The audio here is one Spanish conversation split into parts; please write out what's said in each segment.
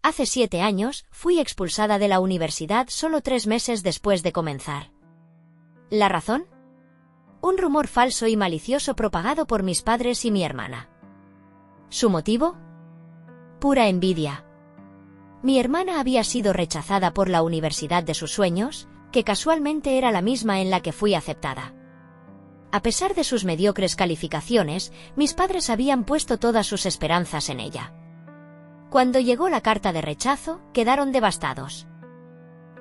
Hace 7 años, fui expulsada de la universidad solo 3 meses después de comenzar. ¿La razón? Un rumor falso y malicioso propagado por mis padres y mi hermana. ¿Su motivo? Pura envidia. Mi hermana había sido rechazada por la universidad de sus sueños, que casualmente era la misma en la que fui aceptada. A pesar de sus mediocres calificaciones, mis padres habían puesto todas sus esperanzas en ella. Cuando llegó la carta de rechazo, quedaron devastados.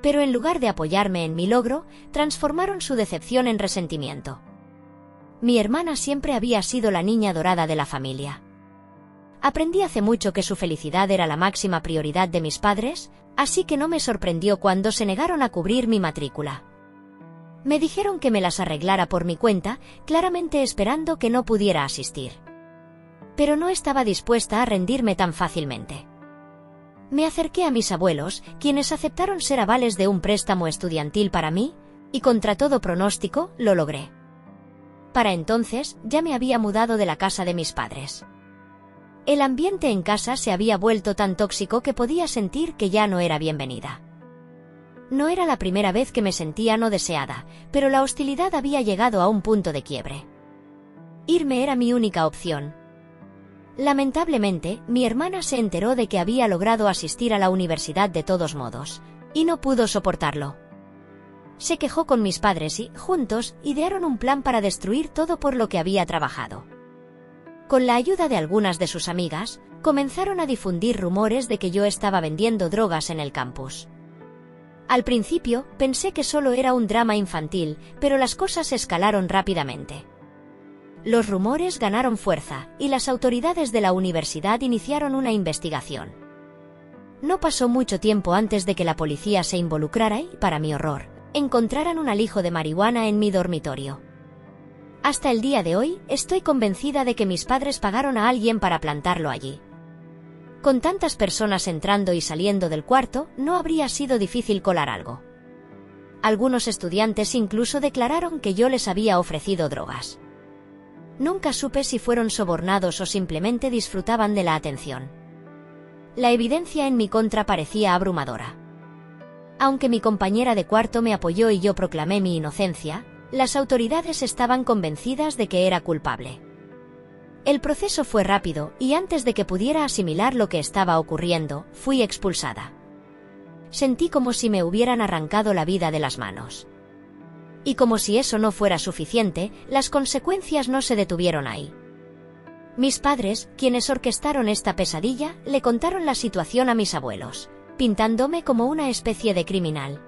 Pero en lugar de apoyarme en mi logro, transformaron su decepción en resentimiento. Mi hermana siempre había sido la niña dorada de la familia. Aprendí hace mucho que su felicidad era la máxima prioridad de mis padres, así que no me sorprendió cuando se negaron a cubrir mi matrícula. Me dijeron que me las arreglara por mi cuenta, claramente esperando que no pudiera asistir. Pero no estaba dispuesta a rendirme tan fácilmente. Me acerqué a mis abuelos, quienes aceptaron ser avales de un préstamo estudiantil para mí, y contra todo pronóstico, lo logré. Para entonces, ya me había mudado de la casa de mis padres. El ambiente en casa se había vuelto tan tóxico que podía sentir que ya no era bienvenida. No era la primera vez que me sentía no deseada, pero la hostilidad había llegado a un punto de quiebre. Irme era mi única opción. Lamentablemente, mi hermana se enteró de que había logrado asistir a la universidad de todos modos, y no pudo soportarlo. Se quejó con mis padres y, juntos, idearon un plan para destruir todo por lo que había trabajado. Con la ayuda de algunas de sus amigas, comenzaron a difundir rumores de que yo estaba vendiendo drogas en el campus. Al principio, pensé que solo era un drama infantil, pero las cosas escalaron rápidamente. Los rumores ganaron fuerza, y las autoridades de la universidad iniciaron una investigación. No pasó mucho tiempo antes de que la policía se involucrara y, para mi horror, encontraran un alijo de marihuana en mi dormitorio. Hasta el día de hoy, estoy convencida de que mis padres pagaron a alguien para plantarlo allí. Con tantas personas entrando y saliendo del cuarto, no habría sido difícil colar algo. Algunos estudiantes incluso declararon que yo les había ofrecido drogas. Nunca supe si fueron sobornados o simplemente disfrutaban de la atención. La evidencia en mi contra parecía abrumadora. Aunque mi compañera de cuarto me apoyó y yo proclamé mi inocencia, las autoridades estaban convencidas de que era culpable. El proceso fue rápido, y antes de que pudiera asimilar lo que estaba ocurriendo, fui expulsada. Sentí como si me hubieran arrancado la vida de las manos. Y como si eso no fuera suficiente, las consecuencias no se detuvieron ahí. Mis padres, quienes orquestaron esta pesadilla, le contaron la situación a mis abuelos, pintándome como una especie de criminal.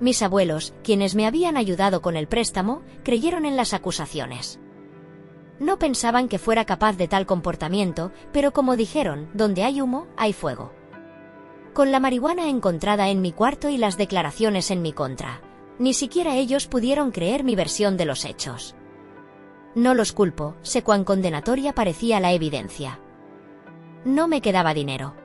Mis abuelos, quienes me habían ayudado con el préstamo, creyeron en las acusaciones. No pensaban que fuera capaz de tal comportamiento, pero como dijeron, donde hay humo, hay fuego. Con la marihuana encontrada en mi cuarto y las declaraciones en mi contra, ni siquiera ellos pudieron creer mi versión de los hechos. No los culpo, sé cuán condenatoria parecía la evidencia. No me quedaba dinero.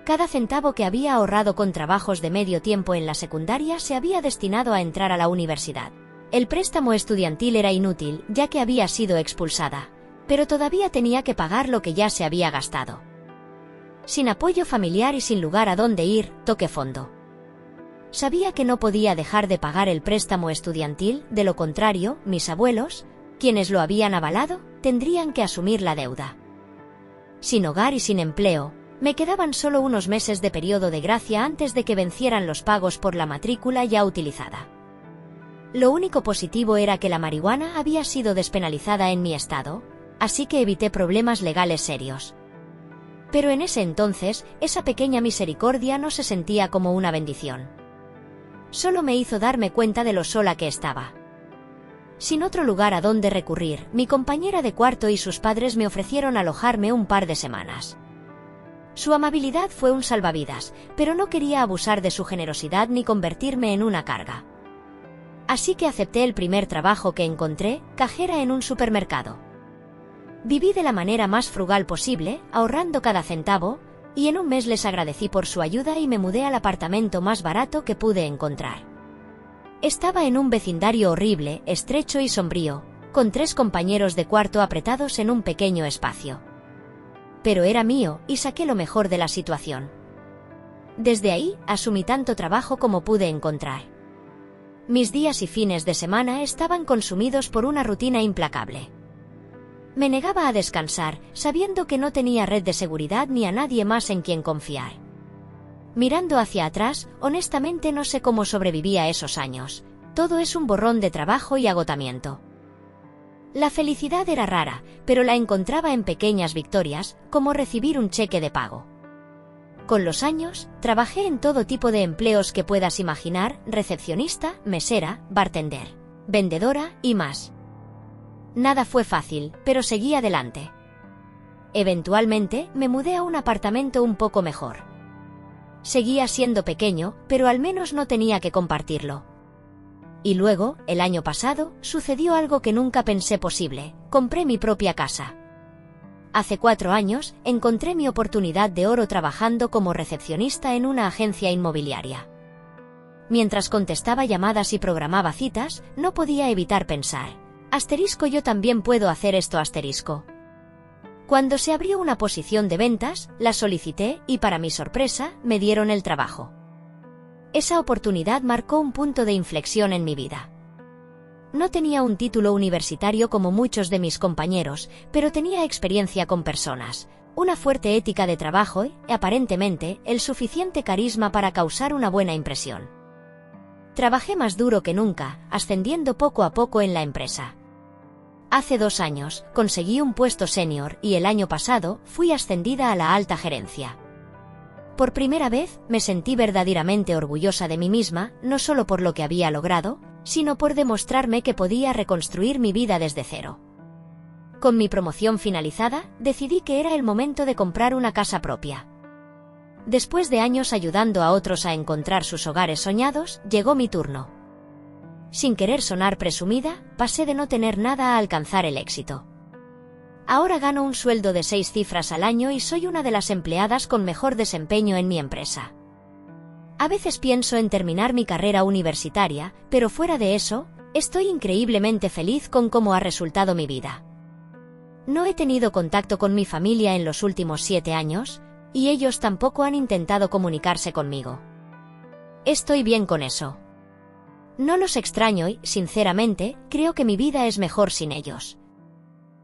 Cada centavo que había ahorrado con trabajos de medio tiempo en la secundaria se había destinado a entrar a la universidad. El préstamo estudiantil era inútil, ya que había sido expulsada, pero todavía tenía que pagar lo que ya se había gastado. Sin apoyo familiar y sin lugar a dónde ir, toqué fondo. Sabía que no podía dejar de pagar el préstamo estudiantil, de lo contrario, mis abuelos, quienes lo habían avalado, tendrían que asumir la deuda. Sin hogar y sin empleo, me quedaban solo unos meses de periodo de gracia antes de que vencieran los pagos por la matrícula ya utilizada. Lo único positivo era que la marihuana había sido despenalizada en mi estado, así que evité problemas legales serios. Pero en ese entonces, esa pequeña misericordia no se sentía como una bendición. Solo me hizo darme cuenta de lo sola que estaba. Sin otro lugar a donde recurrir, mi compañera de cuarto y sus padres me ofrecieron alojarme un par de semanas. Su amabilidad fue un salvavidas, pero no quería abusar de su generosidad ni convertirme en una carga. Así que acepté el primer trabajo que encontré, cajera en un supermercado. Viví de la manera más frugal posible, ahorrando cada centavo, y en un mes les agradecí por su ayuda y me mudé al apartamento más barato que pude encontrar. Estaba en un vecindario horrible, estrecho y sombrío, con 3 compañeros de cuarto apretados en un pequeño espacio. pero era mío y saqué lo mejor de la situación. Desde ahí, asumí tanto trabajo como pude encontrar. Mis días y fines de semana estaban consumidos por una rutina implacable. Me negaba a descansar, sabiendo que no tenía red de seguridad ni a nadie más en quien confiar. Mirando hacia atrás, honestamente no sé cómo sobrevivía esos años. Todo es un borrón de trabajo y agotamiento. La felicidad era rara, pero la encontraba en pequeñas victorias, como recibir un cheque de pago. Con los años, trabajé en todo tipo de empleos que puedas imaginar: recepcionista, mesera, bartender, vendedora y más. Nada fue fácil, pero seguí adelante. Eventualmente, me mudé a un apartamento un poco mejor. Seguía siendo pequeño, pero al menos no tenía que compartirlo. Y luego, el año pasado, sucedió algo que nunca pensé posible: compré mi propia casa. Hace 4 años, encontré mi oportunidad de oro trabajando como recepcionista en una agencia inmobiliaria. Mientras contestaba llamadas y programaba citas, no podía evitar pensar: asterisco, yo también puedo hacer esto, asterisco. Cuando se abrió una posición de ventas, la solicité y, para mi sorpresa, me dieron el trabajo. Esa oportunidad marcó un punto de inflexión en mi vida. No tenía un título universitario como muchos de mis compañeros, pero tenía experiencia con personas, una fuerte ética de trabajo y, aparentemente, el suficiente carisma para causar una buena impresión. Trabajé más duro que nunca, ascendiendo poco a poco en la empresa. Hace 2 años, conseguí un puesto senior y el año pasado fui ascendida a la alta gerencia. Por primera vez, me sentí verdaderamente orgullosa de mí misma, no solo por lo que había logrado, sino por demostrarme que podía reconstruir mi vida desde cero. Con mi promoción finalizada, decidí que era el momento de comprar una casa propia. Después de años ayudando a otros a encontrar sus hogares soñados, llegó mi turno. Sin querer sonar presumida, pasé de no tener nada a alcanzar el éxito. Ahora gano un sueldo de 6 cifras al año y soy una de las empleadas con mejor desempeño en mi empresa. A veces pienso en terminar mi carrera universitaria, pero fuera de eso, estoy increíblemente feliz con cómo ha resultado mi vida. No he tenido contacto con mi familia en los últimos 7 años, y ellos tampoco han intentado comunicarse conmigo. Estoy bien con eso. No los extraño y, sinceramente, creo que mi vida es mejor sin ellos.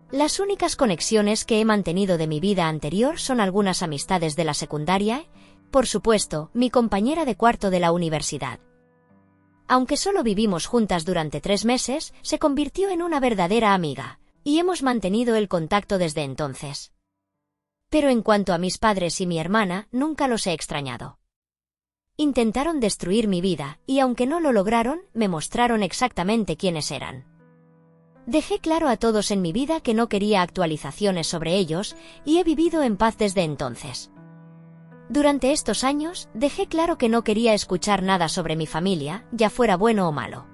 Las únicas conexiones que he mantenido de mi vida anterior son algunas amistades de la secundaria, por supuesto, mi compañera de cuarto de la universidad. Aunque solo vivimos juntas durante 3 meses, se convirtió en una verdadera amiga, y hemos mantenido el contacto desde entonces. Pero en cuanto a mis padres y mi hermana, nunca los he extrañado. Intentaron destruir mi vida, y aunque no lo lograron, me mostraron exactamente quiénes eran. Dejé claro a todos en mi vida que no quería actualizaciones sobre ellos, y he vivido en paz desde entonces. Durante estos años, dejé claro que no quería escuchar nada sobre mi familia, ya fuera bueno o malo.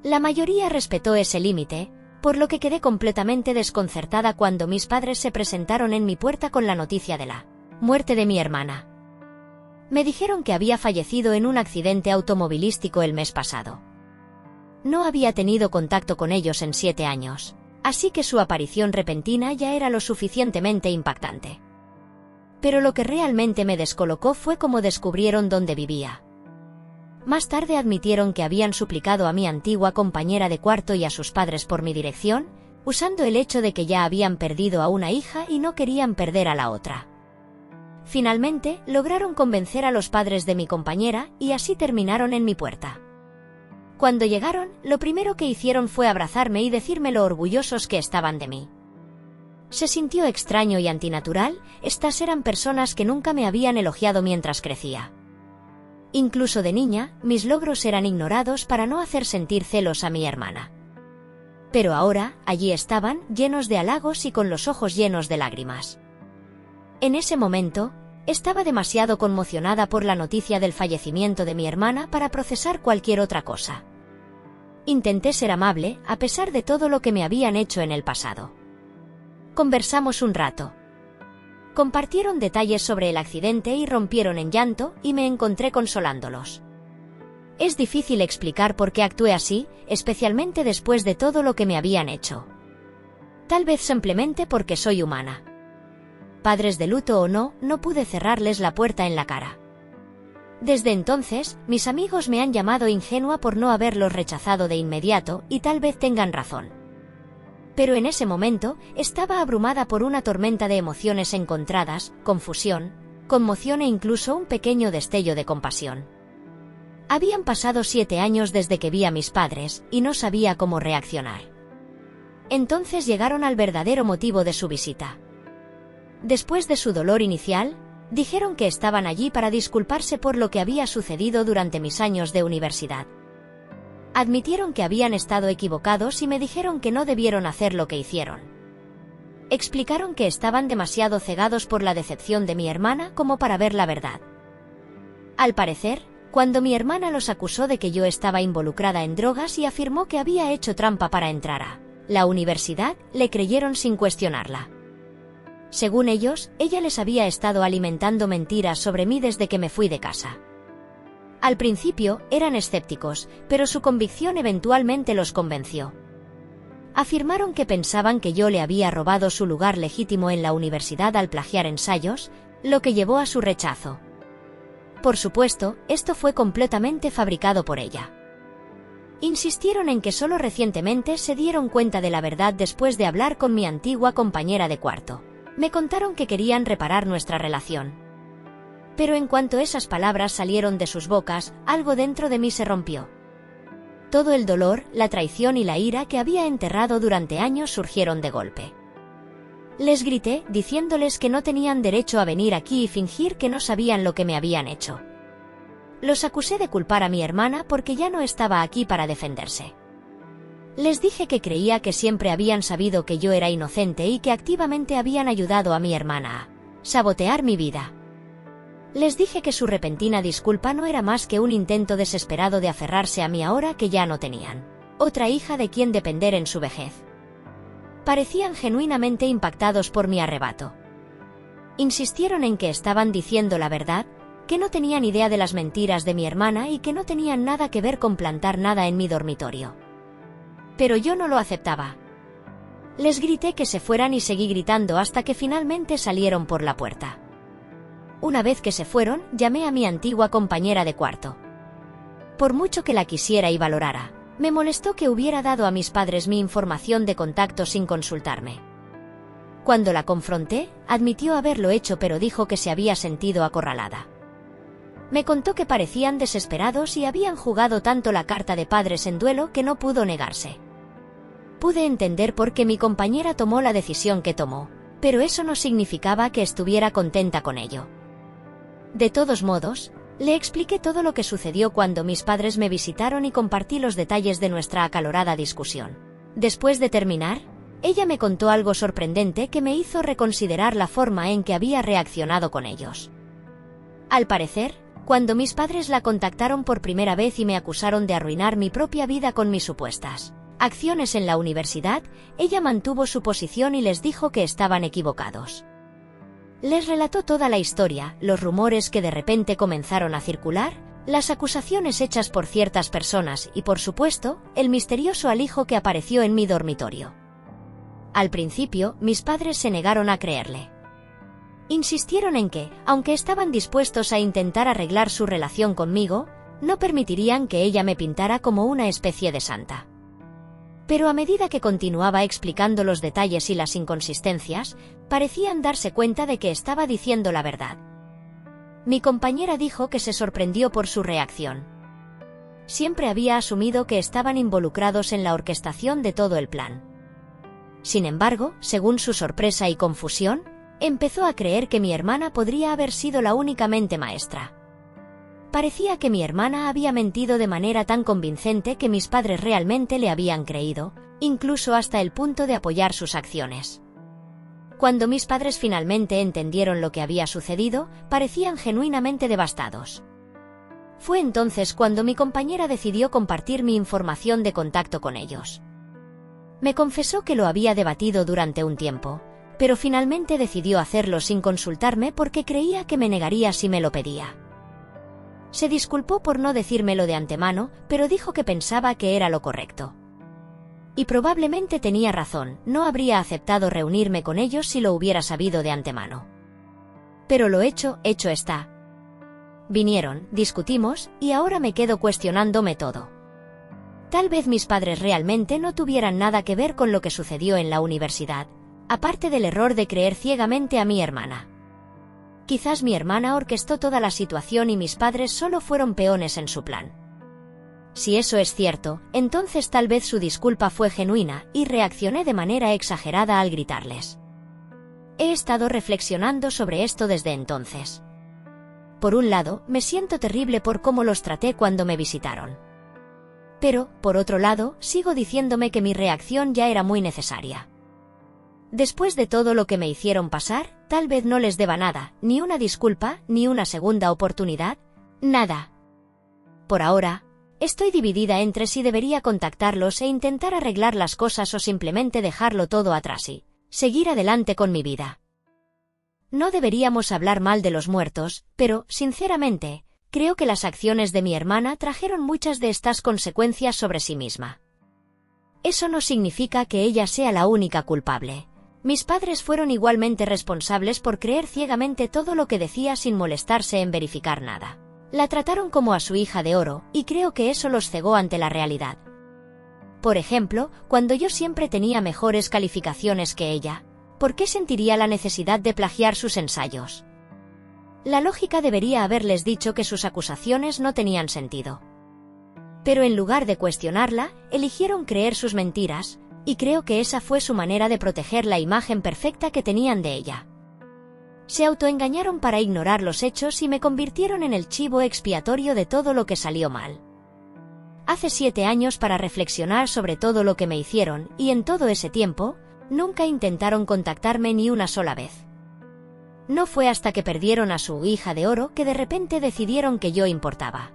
La mayoría respetó ese límite, por lo que quedé completamente desconcertada cuando mis padres se presentaron en mi puerta con la noticia de la muerte de mi hermana. Me dijeron que había fallecido en un accidente automovilístico el mes pasado. No había tenido contacto con ellos en 7 años, así que su aparición repentina ya era lo suficientemente impactante. Pero lo que realmente me descolocó fue cómo descubrieron dónde vivía. Más tarde admitieron que habían suplicado a mi antigua compañera de cuarto y a sus padres por mi dirección, usando el hecho de que ya habían perdido a una hija y no querían perder a la otra. Finalmente, lograron convencer a los padres de mi compañera y así terminaron en mi puerta. Cuando llegaron, lo primero que hicieron fue abrazarme y decirme lo orgullosos que estaban de mí. Se sintió extraño y antinatural, estas eran personas que nunca me habían elogiado mientras crecía. Incluso de niña, mis logros eran ignorados para no hacer sentir celos a mi hermana. Pero ahora, allí estaban, llenos de halagos y con los ojos llenos de lágrimas. En ese momento, estaba demasiado conmocionada por la noticia del fallecimiento de mi hermana para procesar cualquier otra cosa. Intenté ser amable, a pesar de todo lo que me habían hecho en el pasado. Conversamos un rato. Compartieron detalles sobre el accidente y rompieron en llanto, y me encontré consolándolos. Es difícil explicar por qué actué así, especialmente después de todo lo que me habían hecho. Tal vez simplemente porque soy humana. padres de luto o no, no pude cerrarles la puerta en la cara. Desde entonces, mis amigos me han llamado ingenua por no haberlos rechazado de inmediato, y tal vez tengan razón. Pero en ese momento, estaba abrumada por una tormenta de emociones encontradas, confusión, conmoción e incluso un pequeño destello de compasión. Habían pasado 7 años desde que vi a mis padres, y no sabía cómo reaccionar. Entonces llegaron al verdadero motivo de su visita. Después de su dolor inicial, dijeron que estaban allí para disculparse por lo que había sucedido durante mis años de universidad. Admitieron que habían estado equivocados y me dijeron que no debieron hacer lo que hicieron. Explicaron que estaban demasiado cegados por la decepción de mi hermana como para ver la verdad. Al parecer, cuando mi hermana los acusó de que yo estaba involucrada en drogas y afirmó que había hecho trampa para entrar a la universidad, le creyeron sin cuestionarla. Según ellos, ella les había estado alimentando mentiras sobre mí desde que me fui de casa. Al principio, eran escépticos, pero su convicción eventualmente los convenció. Afirmaron que pensaban que yo le había robado su lugar legítimo en la universidad al plagiar ensayos, lo que llevó a su rechazo. Por supuesto, esto fue completamente fabricado por ella. Insistieron en que solo recientemente se dieron cuenta de la verdad después de hablar con mi antigua compañera de cuarto. Me contaron que querían reparar nuestra relación. Pero en cuanto esas palabras salieron de sus bocas, algo dentro de mí se rompió. Todo el dolor, la traición y la ira que había enterrado durante años surgieron de golpe. Les grité, diciéndoles que no tenían derecho a venir aquí y fingir que no sabían lo que me habían hecho. Los acusé de culpar a mi hermana porque ya no estaba aquí para defenderse. Les dije que creía que siempre habían sabido que yo era inocente y que activamente habían ayudado a mi hermana a sabotear mi vida. Les dije que su repentina disculpa no era más que un intento desesperado de aferrarse a mí ahora que ya no tenían otra hija de quien depender en su vejez. Parecían genuinamente impactados por mi arrebato. Insistieron en que estaban diciendo la verdad, que no tenían idea de las mentiras de mi hermana y que no tenían nada que ver con plantar nada en mi dormitorio. Pero yo no lo aceptaba. Les grité que se fueran y seguí gritando hasta que finalmente salieron por la puerta. Una vez que se fueron, llamé a mi antigua compañera de cuarto. Por mucho que la quisiera y valorara, me molestó que hubiera dado a mis padres mi información de contacto sin consultarme. Cuando la confronté, admitió haberlo hecho pero dijo que se había sentido acorralada. Me contó que parecían desesperados y habían jugado tanto la carta de padres en duelo que no pudo negarse. Pude entender por qué mi compañera tomó la decisión que tomó, pero eso no significaba que estuviera contenta con ello. De todos modos, le expliqué todo lo que sucedió cuando mis padres me visitaron y compartí los detalles de nuestra acalorada discusión. Después de terminar, ella me contó algo sorprendente que me hizo reconsiderar la forma en que había reaccionado con ellos. Al parecer, cuando mis padres la contactaron por primera vez y me acusaron de arruinar mi propia vida con mis supuestas acciones en la universidad, ella mantuvo su posición y les dijo que estaban equivocados. Les relató toda la historia, los rumores que de repente comenzaron a circular, las acusaciones hechas por ciertas personas y, por supuesto, el misterioso alijo que apareció en mi dormitorio. Al principio, mis padres se negaron a creerle. Insistieron en que, aunque estaban dispuestos a intentar arreglar su relación conmigo, no permitirían que ella me pintara como una especie de santa. Pero a medida que continuaba explicando los detalles y las inconsistencias, parecían darse cuenta de que estaba diciendo la verdad. Mi compañera dijo que se sorprendió por su reacción. Siempre había asumido que estaban involucrados en la orquestación de todo el plan. Sin embargo, según su sorpresa y confusión, empezó a creer que mi hermana podría haber sido la única mente maestra. Parecía que mi hermana había mentido de manera tan convincente que mis padres realmente le habían creído, incluso hasta el punto de apoyar sus acciones. Cuando mis padres finalmente entendieron lo que había sucedido, parecían genuinamente devastados. Fue entonces cuando mi compañera decidió compartir mi información de contacto con ellos. Me confesó que lo había debatido durante un tiempo, pero finalmente decidió hacerlo sin consultarme porque creía que me negaría si me lo pedía. Se disculpó por no decírmelo de antemano, pero dijo que pensaba que era lo correcto. Y probablemente tenía razón, no habría aceptado reunirme con ellos si lo hubiera sabido de antemano. Pero lo hecho está. Vinieron, discutimos, y ahora me quedo cuestionándome todo. Tal vez mis padres realmente no tuvieran nada que ver con lo que sucedió en la universidad, aparte del error de creer ciegamente a mi hermana. Quizás mi hermana orquestó toda la situación y mis padres solo fueron peones en su plan. Si eso es cierto, entonces tal vez su disculpa fue genuina y reaccioné de manera exagerada al gritarles. He estado reflexionando sobre esto desde entonces. Por un lado, me siento terrible por cómo los traté cuando me visitaron. Pero, por otro lado, sigo diciéndome que mi reacción ya era muy necesaria. Después de todo lo que me hicieron pasar, tal vez no les deba nada, ni una disculpa, ni una segunda oportunidad, nada. Por ahora, estoy dividida entre si debería contactarlos e intentar arreglar las cosas o simplemente dejarlo todo atrás y seguir adelante con mi vida. No deberíamos hablar mal de los muertos, pero, sinceramente, creo que las acciones de mi hermana trajeron muchas de estas consecuencias sobre sí misma. Eso no significa que ella sea la única culpable. Mis padres fueron igualmente responsables por creer ciegamente todo lo que decía sin molestarse en verificar nada. La trataron como a su hija de oro, y creo que eso los cegó ante la realidad. Por ejemplo, cuando yo siempre tenía mejores calificaciones que ella, ¿por qué sentiría la necesidad de plagiar sus ensayos? La lógica debería haberles dicho que sus acusaciones no tenían sentido. Pero en lugar de cuestionarla, eligieron creer sus mentiras, y creo que esa fue su manera de proteger la imagen perfecta que tenían de ella. Se autoengañaron para ignorar los hechos y me convirtieron en el chivo expiatorio de todo lo que salió mal. Hace 7 años para reflexionar sobre todo lo que me hicieron, y en todo ese tiempo, nunca intentaron contactarme ni una sola vez. No fue hasta que perdieron a su hija de oro que de repente decidieron que yo importaba.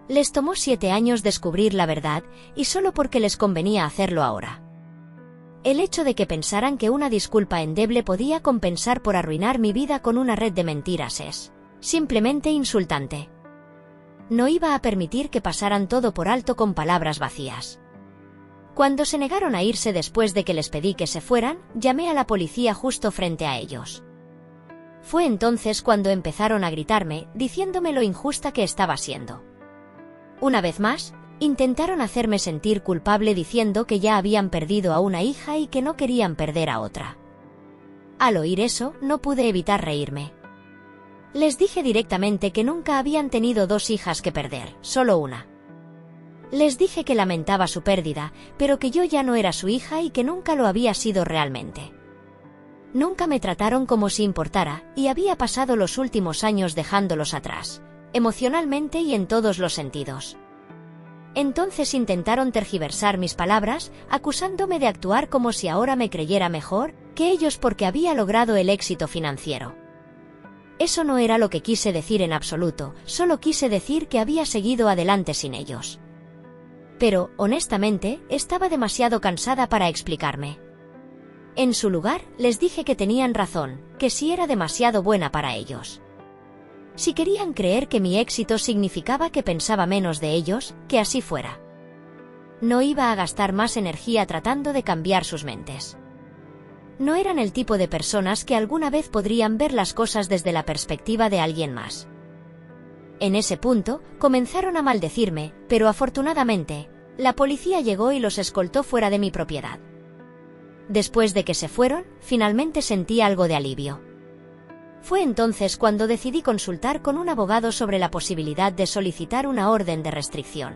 Les tomó 7 años descubrir la verdad, y solo porque les convenía hacerlo ahora. El hecho de que pensaran que una disculpa endeble podía compensar por arruinar mi vida con una red de mentiras es simplemente insultante. No iba a permitir que pasaran todo por alto con palabras vacías. Cuando se negaron a irse después de que les pedí que se fueran, llamé a la policía justo frente a ellos. Fue entonces cuando empezaron a gritarme, diciéndome lo injusta que estaba siendo. Una vez más, intentaron hacerme sentir culpable diciendo que ya habían perdido a una hija y que no querían perder a otra. Al oír eso, no pude evitar reírme. Les dije directamente que nunca habían tenido 2 hijas que perder, solo una. Les dije que lamentaba su pérdida, pero que yo ya no era su hija y que nunca lo había sido realmente. Nunca me trataron como si importara, y había pasado los últimos años dejándolos atrás, emocionalmente y en todos los sentidos. Entonces intentaron tergiversar mis palabras, acusándome de actuar como si ahora me creyera mejor que ellos porque había logrado el éxito financiero. Eso no era lo que quise decir en absoluto, solo quise decir que había seguido adelante sin ellos. Pero, honestamente, estaba demasiado cansada para explicarme. En su lugar, les dije que tenían razón, que sí era demasiado buena para ellos. Si querían creer que mi éxito significaba que pensaba menos de ellos, que así fuera. No iba a gastar más energía tratando de cambiar sus mentes. No eran el tipo de personas que alguna vez podrían ver las cosas desde la perspectiva de alguien más. En ese punto, comenzaron a maldecirme, pero afortunadamente, la policía llegó y los escoltó fuera de mi propiedad. Después de que se fueron, finalmente sentí algo de alivio. Fue entonces cuando decidí consultar con un abogado sobre la posibilidad de solicitar una orden de restricción.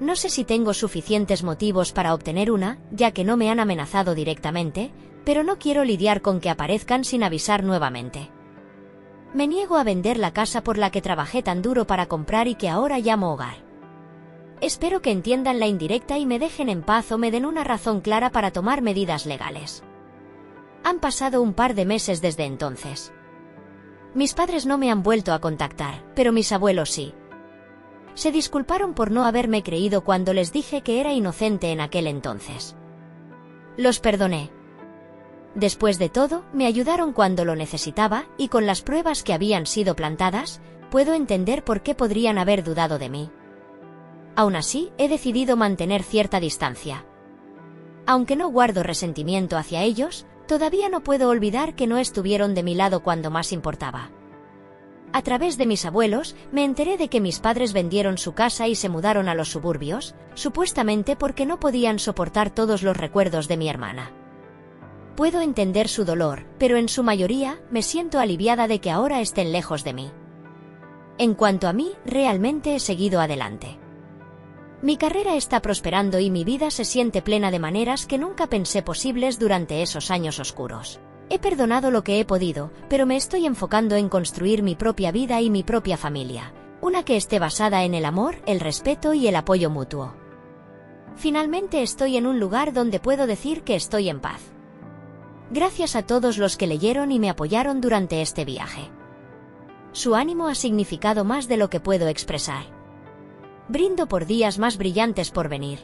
No sé si tengo suficientes motivos para obtener una, ya que no me han amenazado directamente, pero no quiero lidiar con que aparezcan sin avisar nuevamente. Me niego a vender la casa por la que trabajé tan duro para comprar y que ahora llamo hogar. Espero que entiendan la indirecta y me dejen en paz o me den una razón clara para tomar medidas legales. Han pasado un par de meses desde entonces. Mis padres no me han vuelto a contactar, pero mis abuelos sí. Se disculparon por no haberme creído cuando les dije que era inocente en aquel entonces. Los perdoné. Después de todo, me ayudaron cuando lo necesitaba, y con las pruebas que habían sido plantadas, puedo entender por qué podrían haber dudado de mí. Aún así, he decidido mantener cierta distancia. Aunque no guardo resentimiento hacia ellos, Todavía no puedo olvidar que no estuvieron de mi lado cuando más importaba. A través de mis abuelos, me enteré de que mis padres vendieron su casa y se mudaron a los suburbios, supuestamente porque no podían soportar todos los recuerdos de mi hermana. Puedo entender su dolor, pero en su mayoría, me siento aliviada de que ahora estén lejos de mí. En cuanto a mí, realmente he seguido adelante. Mi carrera está prosperando y mi vida se siente plena de maneras que nunca pensé posibles durante esos años oscuros. He perdonado lo que he podido, pero me estoy enfocando en construir mi propia vida y mi propia familia, una que esté basada en el amor, el respeto y el apoyo mutuo. Finalmente estoy en un lugar donde puedo decir que estoy en paz. Gracias a todos los que leyeron y me apoyaron durante este viaje. Su ánimo ha significado más de lo que puedo expresar. Brindo por días más brillantes por venir.